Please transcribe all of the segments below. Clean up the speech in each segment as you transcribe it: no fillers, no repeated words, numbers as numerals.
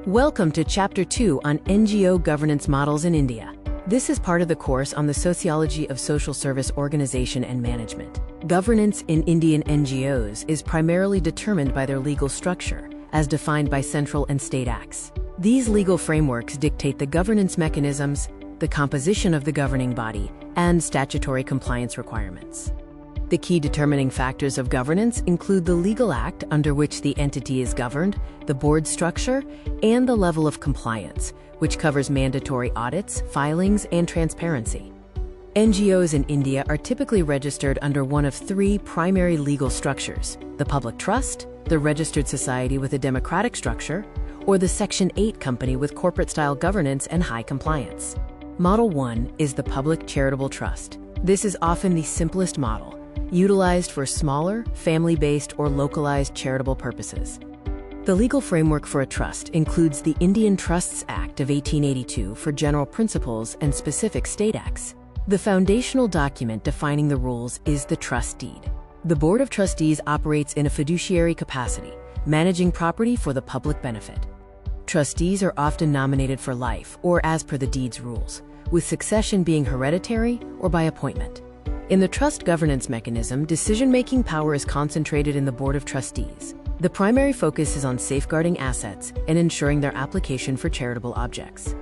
Welcome to Chapter 2 on NGO governance models in India. This is part of the course on the sociology of social service organization and management. Governance in Indian NGOs is primarily determined by their legal structure, as defined by central and state acts. These legal frameworks dictate the governance mechanisms, the composition of the governing body, and statutory compliance requirements. The key determining factors of governance include the legal act under which the entity is governed, the board structure, and the level of compliance, which covers mandatory audits, filings, and transparency. NGOs in India are typically registered under one of three primary legal structures: the public trust, the registered society with a democratic structure, or the Section 8 company with corporate-style governance and high compliance. Model 1 is the public charitable trust. This is often the simplest model, utilized for smaller, family-based, or localized charitable purposes. The legal framework for a trust includes the Indian Trusts Act of 1882 for general principles and specific state acts. The foundational document defining the rules is the trust deed. The Board of Trustees operates in a fiduciary capacity, managing property for the public benefit. Trustees are often nominated for life or as per the deed's rules, with succession being hereditary or by appointment. In the trust governance mechanism, decision-making power is concentrated in the Board of Trustees. The primary focus is on safeguarding assets and ensuring their application for charitable objects.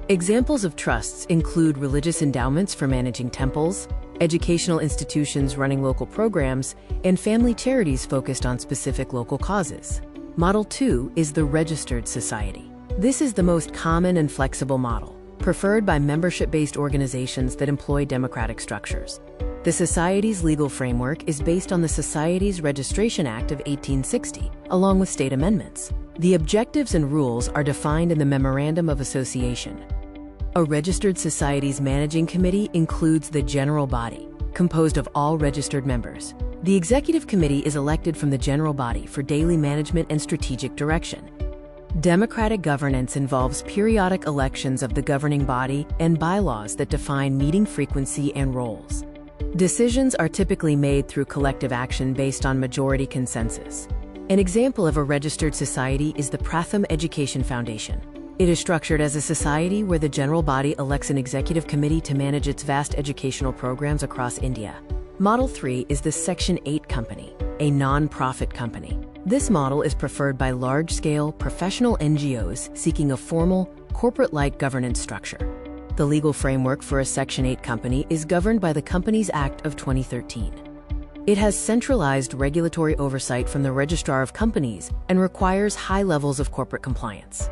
Examples of trusts include religious endowments for managing temples, educational institutions running local programs, and family charities focused on specific local causes. Model 2 is the registered society. This is the most common and flexible model, preferred by membership-based organizations that employ democratic structures. The Society's legal framework is based on the Society's Registration Act of 1860, along with state amendments. The objectives and rules are defined in the Memorandum of Association. A registered society's managing committee includes the general body, composed of all registered members. The executive committee is elected from the general body for daily management and strategic direction. Democratic governance involves periodic elections of the governing body and bylaws that define meeting frequency and roles. Decisions are typically made through collective action based on majority consensus. An example of a registered society is the Pratham Education Foundation. It is structured as a society where the general body elects an executive committee to manage its vast educational programs across India. Model 3 is the Section 8 company, a non-profit company. This model is preferred by large-scale, professional NGOs seeking a formal, corporate-like governance structure. The legal framework for a Section 8 company is governed by the Companies Act of 2013. It has centralized regulatory oversight from the Registrar of Companies and requires high levels of corporate compliance.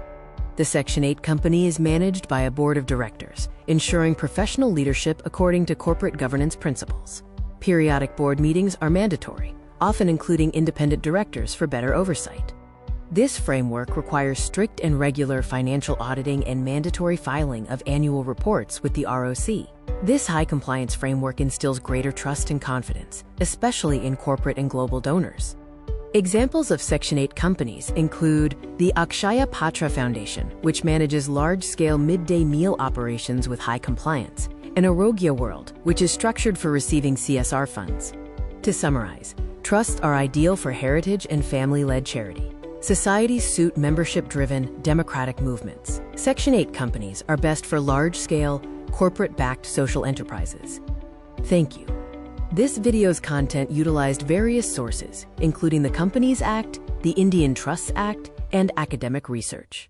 The Section 8 company is managed by a board of directors, ensuring professional leadership according to corporate governance principles. Periodic board meetings are mandatory, often including independent directors for better oversight. This framework requires strict and regular financial auditing and mandatory filing of annual reports with the ROC. This high compliance framework instills greater trust and confidence, especially in corporate and global donors. Examples of Section 8 companies include the Akshaya Patra Foundation, which manages large-scale midday meal operations with high compliance, and Arogya World, which is structured for receiving CSR funds. To summarize, trusts are ideal for heritage and family-led charity. Societies suit membership-driven, democratic movements. Section 8 companies are best for large-scale, corporate-backed social enterprises. Thank you. This video's content utilized various sources, including the Companies Act, the Indian Trusts Act, and academic research.